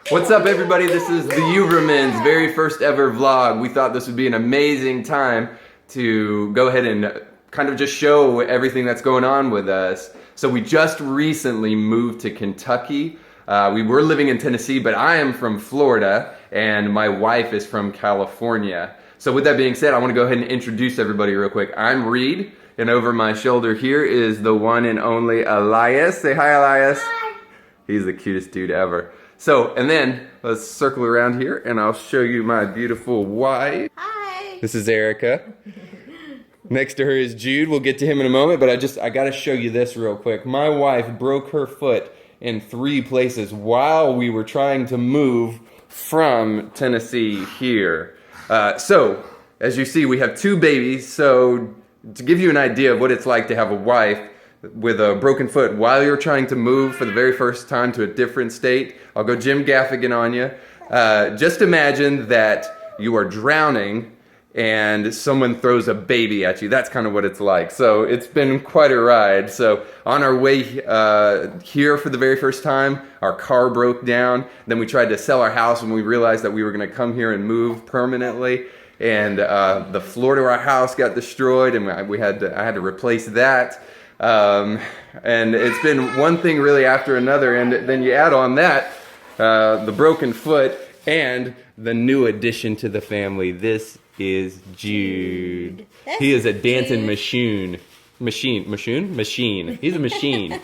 What's up, everybody? This is the Ubermans' very first ever vlog. We thought this would be an amazing time to go ahead and kind of just show everything that's going on with us. So we just recently moved to Kentucky. We were living in Tennessee, but I am from Florida and my wife is from California. So with that being said, I want to go ahead and introduce everybody real quick. I'm Reed, and over my shoulder here is the one and only Elias. Say hi, Elias. Hi. He's the cutest dude ever. So, and then let's circle around here and I'll show you my beautiful wife. Hi. This is Erica. Next to her is Jude. We'll get to him in a moment, but I gotta show you this real quick. My wife broke her foot in 3 places while we were trying to move from Tennessee here. So, as you see, we have 2 babies. So, to give you an idea of what it's like to have a wife with a broken foot while you're trying to move for the very first time to a different state, I'll go Jim Gaffigan on you. Just imagine that you are drowning and someone throws a baby at you. That's kind of what it's like. So it's been quite a ride. So on our way here for the very first time, our car broke down. Then we tried to sell our house when we realized that we were going to come here and move permanently. And the floor to our house got destroyed, and I had to replace that. And it's been one thing really after another, and then you add on that the broken foot and the new addition to the family. This is Jude. He is a dancing machine. Machine. He's a machine.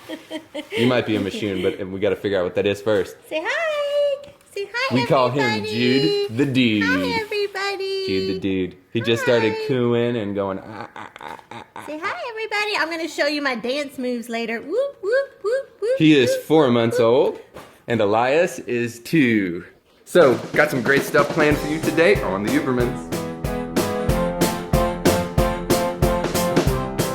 You might be a machine, but we got to figure out what that is first. Say hi. Say hi, We call him Jude the Dude. Hi, everybody. Jude the Dude. He just started cooing and going Say hi, everybody. I'm going to show you my dance moves later. Whoop, whoop, whoop, whoop. He is 4 months old, and Elias is 2. So, got some great stuff planned for you today on the Ubermans.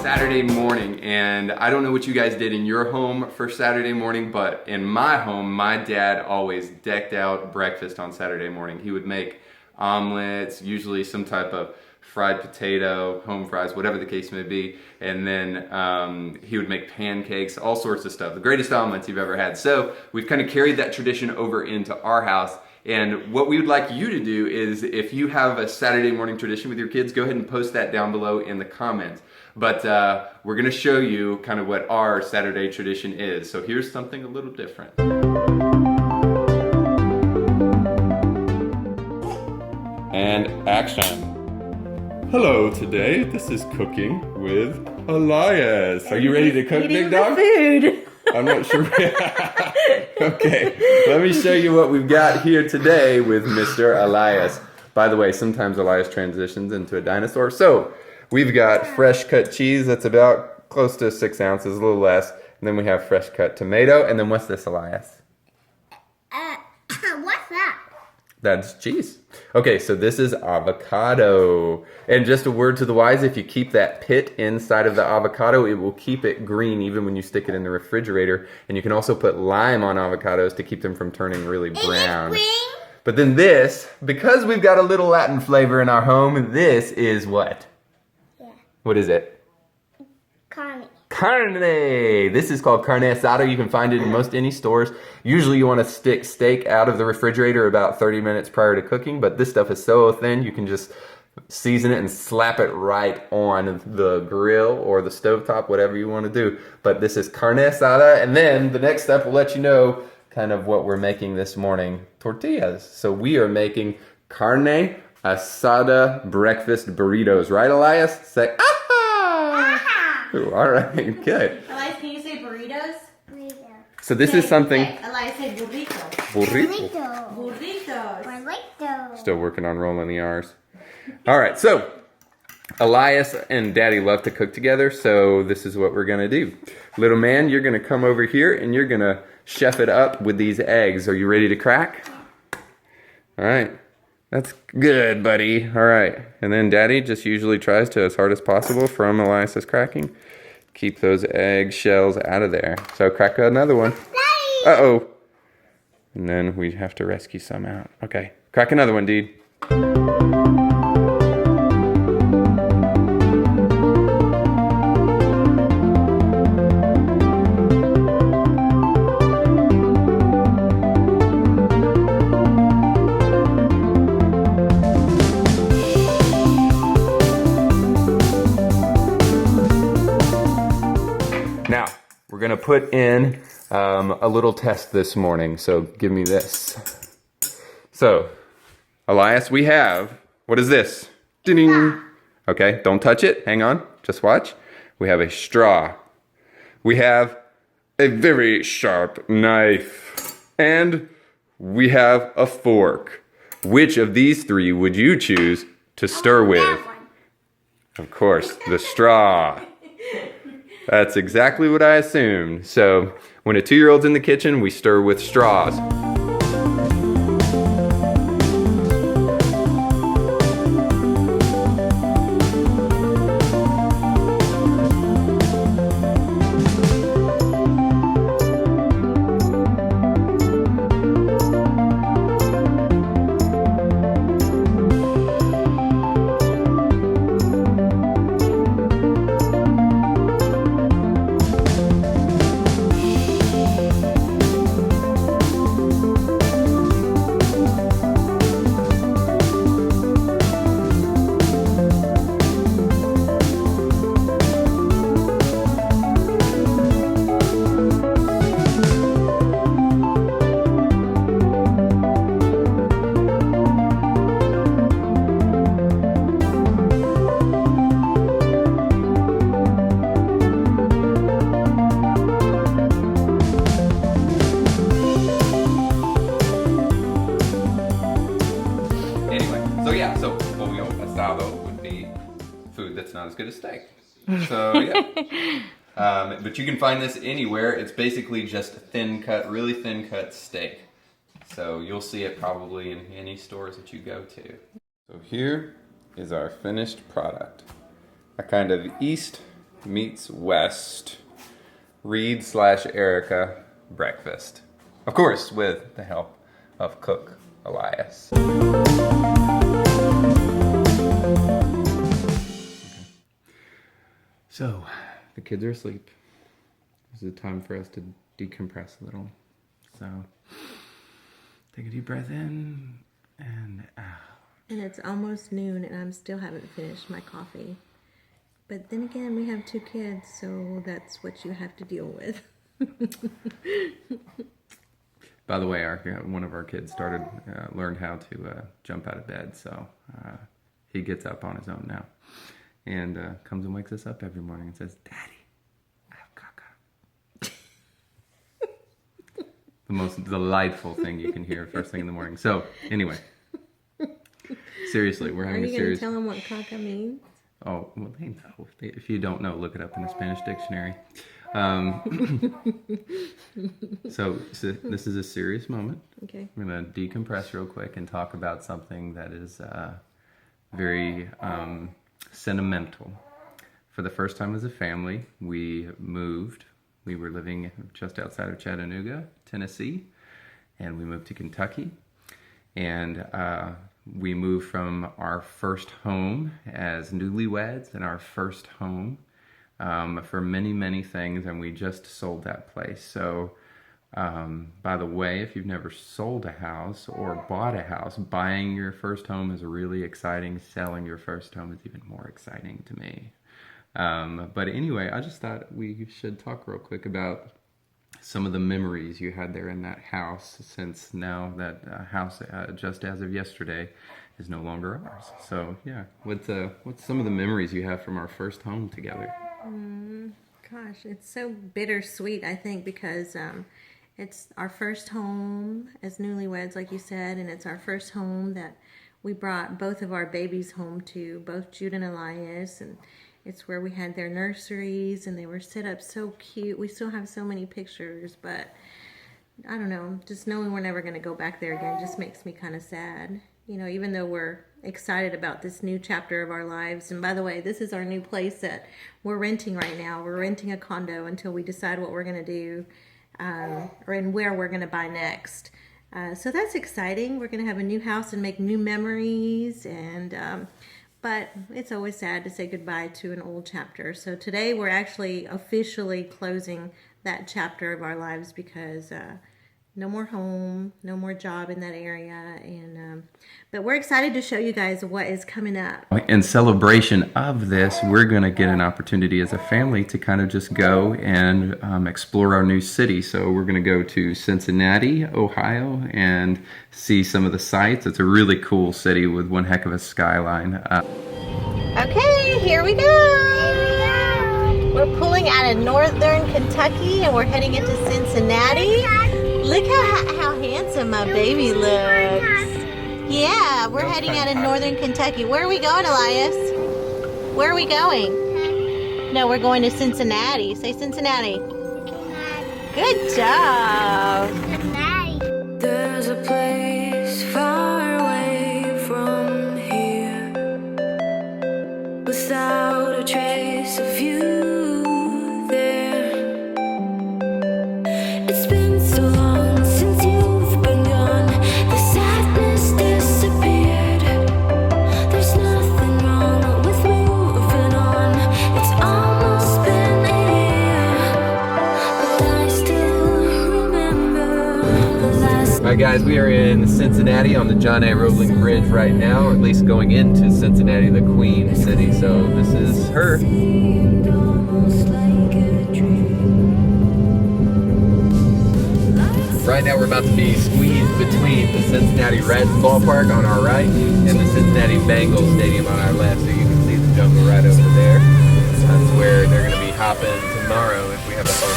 Saturday morning, and I don't know what you guys did in your home for Saturday morning, but in my home, my dad always decked out breakfast on Saturday morning. He would make omelets, usually some type of fried potato, home fries, whatever the case may be, and then he would make pancakes, all sorts of stuff. The greatest omelets you've ever had. So we've kind of carried that tradition over into our house, and what we would like you to do is, if you have a Saturday morning tradition with your kids, go ahead and post that down below in the comments. But we're going to show you kind of what our Saturday tradition is. So here's something a little different. And action. Hello, today this is Cooking with Elias. Are you ready to cook, big dog? Food. I'm not sure. Okay, let me show you what we've got here today with Mr. Elias. By the way, sometimes Elias transitions into a dinosaur. So we've got fresh cut cheese that's about close to 6 ounces, a little less. And then we have fresh cut tomato. And then what's this, Elias? What's that? That's cheese. Okay, so this is avocado. And just a word to the wise, if you keep that pit inside of the avocado, it will keep it green even when you stick it in the refrigerator. And you can also put lime on avocados to keep them from turning really brown. But then this, because we've got a little Latin flavor in our home, this is what? Yeah. What is it? Carne. Carne. This is called carne asada. You can find it in most any stores. Usually you want to stick steak out of the refrigerator about 30 minutes prior to cooking, but this stuff is so thin you can just season it and slap it right on the grill or the stovetop, whatever you want to do. But this is carne asada, and then the next step will let you know kind of what we're making this morning. Tortillas. So we are making carne asada breakfast burritos. Right, Elias? Say, ah! Ooh, all right, good. Elias, can you say burritos? Burrito. So this is something... Elias, say burrito. Burrito. Burritos. Burritos. Still working on rolling the R's. All right, so Elias and Daddy love to cook together, so this is what we're going to do. Little man, you're going to come over here and you're going to chef it up with these eggs. Are you ready to crack? All right. That's good, buddy. All right. And then Daddy just usually tries to, as hard as possible from Elias's cracking, keep those egg shells out of there. So crack another one. Uh-oh. And then we have to rescue some out. Okay. Crack another one, dude. put in a little test this morning, so give me this. So, Elias, we have, what is this? Ding! Okay, don't touch it. Hang on. Just watch. We have a straw. We have a very sharp knife. And we have a fork. Which of these three would you choose to stir with? Of course, the straw. That's exactly what I assumed. So, when a 2-year-old's in the kitchen, we stir with straws. So what we asado would be food that's not as good as steak. So yeah. But you can find this anywhere. It's basically just thin cut, really thin cut steak. So you'll see it probably in any stores that you go to. So here is our finished product. A kind of East meets West Reed/Erica breakfast. Of course, with the help of cook Elias. So, the kids are asleep. This is a time for us to decompress a little. So, take a deep breath in and out. And it's almost noon and I still haven't finished my coffee. But then again, we have 2 kids, so that's what you have to deal with. By the way, one of our kids learned how to jump out of bed, so he gets up on his own now. And comes and wakes us up every morning and says, "Daddy, I have caca." The most delightful thing you can hear first thing in the morning. So, anyway. Seriously, we're having a serious... Are you going to tell them what caca means? Oh, well, they know. If you don't know, look it up in the Spanish dictionary. So this is a serious moment. Okay. I'm going to decompress real quick and talk about something that is very sentimental. For the first time as a family, we moved. We were living just outside of Chattanooga, Tennessee, and we moved to Kentucky. And we moved from our first home as newlyweds and our first home for many, many things, and we just sold that place. So, by the way, if you've never sold a house or bought a house, buying your first home is really exciting. Selling your first home is even more exciting to me. But anyway, I just thought we should talk real quick about some of the memories you had there in that house, since now that house, just as of yesterday, is no longer ours. So yeah, what's some of the memories you have from our first home together? Gosh, it's so bittersweet, I think, because it's our first home as newlyweds, like you said, and it's our first home that we brought both of our babies home to, both Jude and Elias, and it's where we had their nurseries, and they were set up so cute. We still have so many pictures, but I don't know, just knowing we're never going to go back there again just makes me kind of sad. You know, even though we're excited about this new chapter of our lives. And by the way, this is our new place that we're renting right now. We're renting a condo until we decide what we're going to do or and where we're going to buy next. So that's exciting. We're going to have a new house and make new memories. And but it's always sad to say goodbye to an old chapter. So today we're actually officially closing that chapter of our lives because no more home, no more job in that area. And but we're excited to show you guys what is coming up. In celebration of this, we're going to get an opportunity as a family to kind of just go and explore our new city. So we're going to go to Cincinnati, Ohio, and see some of the sights. It's a really cool city with one heck of a skyline. Okay, here we go. We're pulling out of northern Kentucky and we're heading into Cincinnati. Look how handsome my baby looks. Yeah, we're heading out of northern Kentucky. Where are we going, Elias? Where are we going? No, we're going to Cincinnati. Say Cincinnati. Good job. There's a place far away from here, without a trace of you there. It's been so long since you've been gone. The sadness disappeared. There's nothing wrong with moving on. It's almost been a year, but I still remember the last. All right, guys, we are in Cincinnati on the John A. Roebling Bridge right now, or at least going into Cincinnati, the Queen City. So this is her. Right now we're about to be squeezed between the Cincinnati Reds ballpark on our right and the Cincinnati Bengals stadium on our left. So you can see the jungle right over there. That's where they're going to be hopping tomorrow if we have a home.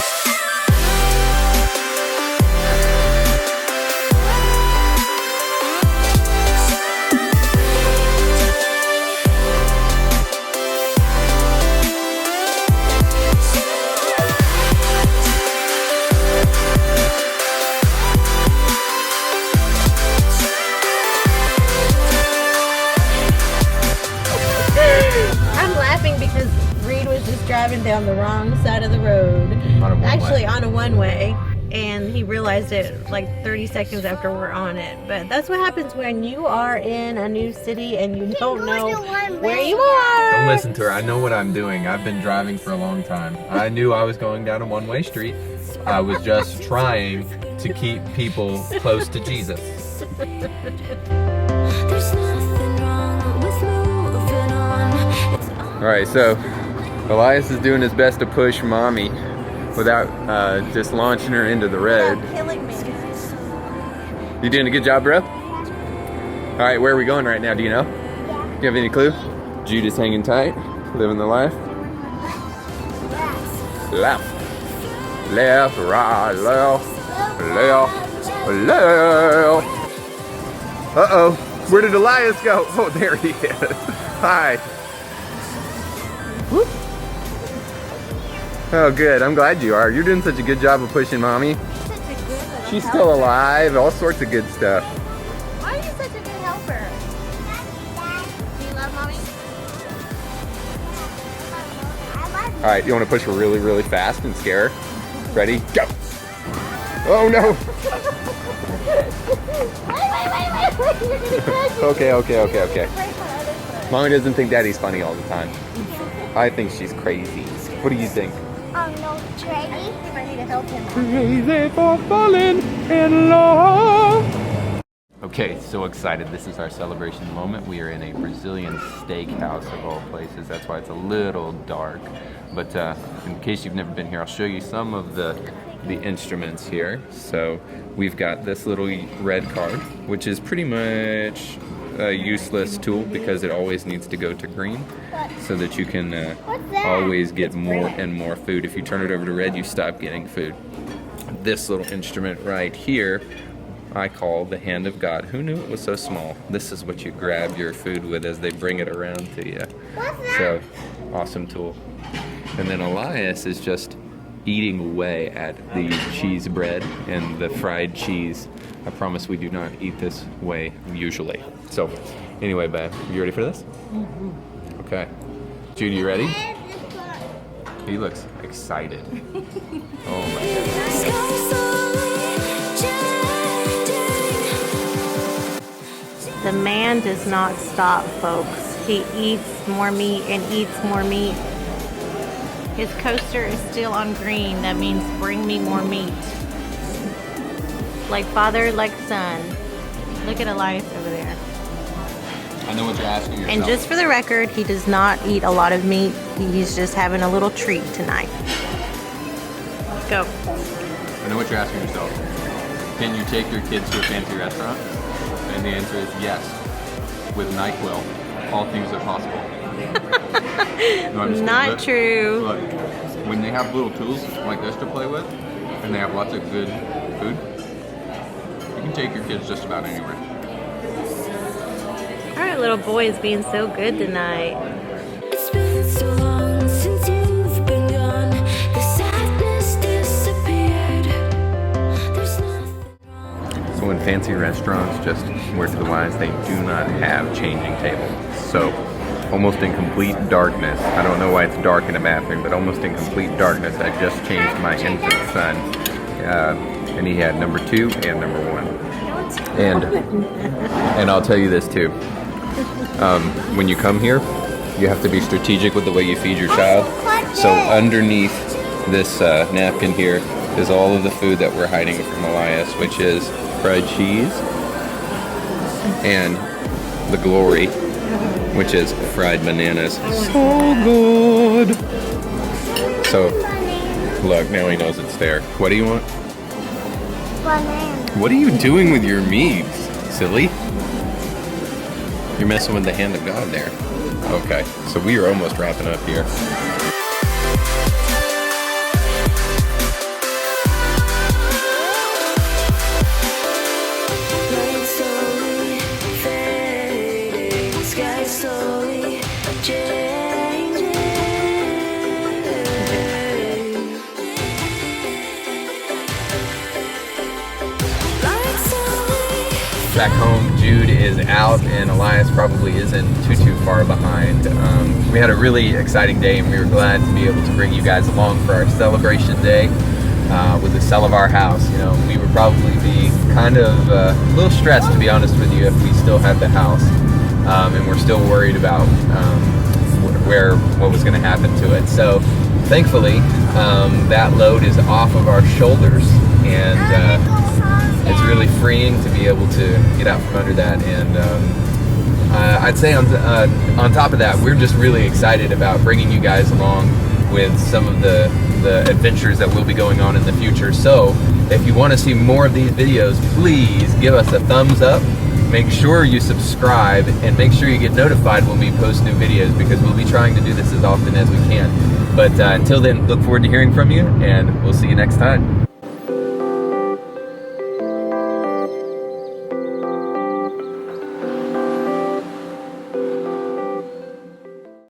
I'm laughing because Reed was just driving down the wrong side of the road. Actually, on a one-way. And he realized it like 30 seconds after we're on it. But that's what happens when you are in a new city and you don't know where you are. Don't listen to her. I know what I'm doing. I've been driving for a long time. I knew I was going down a one-way street. I was just trying to keep people close to Jesus. There's nothing wrong with moving on. It's All right, so Elias is doing his best to push mommy without just launching her into the red. Stop killing me. You doing a good job, bro? All right, where are we going right now? Do you know? Do you have any clue? Jude is hanging tight, living the life. Left, left, right, left, left, left. Uh-oh, where did Elias go? Oh, there he is. Hi. Whoop. Oh, good. I'm glad you are. You're doing such a good job of pushing mommy. She's still alive. All sorts of good stuff. Why are you such a good helper? Do you love mommy? All right, you want to push her really, really fast and scare her? Ready? Go. Oh, no. Okay. Mommy doesn't think Daddy's funny all the time. I think she's crazy. What do you think? No, Trady. I might need to help him. Crazy for falling in love. Okay, so excited. This is our celebration moment. We are in a Brazilian steakhouse of all places. That's why it's a little dark. But in case you've never been here, I'll show you some of the instruments here. So we've got this little red card, which is pretty much a useless tool because it always needs to go to green so that you can always get more and more food. If you turn it over to red, you stop getting food. This little instrument right here I call the hand of God. Who knew it was so small? This is what you grab your food with as they bring it around to you. So awesome tool. And then Elias is just eating away at the cheese bread and the fried cheese. I promise we do not eat this way usually. So anyway, babe, you ready for this? Mm-hmm. Okay. Judy, you ready? He looks excited. Oh my goodness. The man does not stop, folks. He eats more meat and eats more meat. His coaster is still on green. That means bring me more meat. like father, like son. Look at Elias over there. I know what you're asking yourself. And just for the record, he does not eat a lot of meat. He's just having a little treat tonight. Go. I know what you're asking yourself. Can you take your kids to a fancy restaurant? And the answer is yes. With NyQuil, all things are possible. No, I'm just Not true. Look, when they have little tools like this to play with, and they have lots of good food, you can take your kids just about anywhere. Our little boy is being so good tonight. It's been so long since you've been gone. The sadness disappeared. There's nothing wrong. So in fancy restaurants, just word to the wise, they do not have changing tables. So almost in complete darkness, I don't know why it's dark in a bathroom, but almost in complete darkness, I just changed my infant son. And he had number 2 and number 1. And I'll tell you this too. When you come here, you have to be strategic with the way you feed your child. So underneath this napkin here is all of the food that we're hiding from Elias, which is fried cheese and the glory, which is fried bananas. So good. So look, now he knows it's there. What do you want? Banana. What are you doing with your meat, silly? You're messing with the hand of God there. Okay, so we are almost wrapping up here. Light slowly fading, sky slowly changing. Light slowly. Back home, Jude is out and Elias probably isn't too far behind. We had a really exciting day and we were glad to be able to bring you guys along for our celebration day with the sale of our house. You know, we would probably be kind of a little stressed, to be honest with you, if we still had the house and we're still worried about what was going to happen to it. So thankfully, that load is off of our shoulders and it's really freeing to be able to get out from under that. And I'd say on top of that, we're just really excited about bringing you guys along with some of the adventures that will be going on in the future. So if you want to see more of these videos, please give us a thumbs up. Make sure you subscribe and make sure you get notified when we post new videos, because we'll be trying to do this as often as we can. But until then, look forward to hearing from you and we'll see you next time.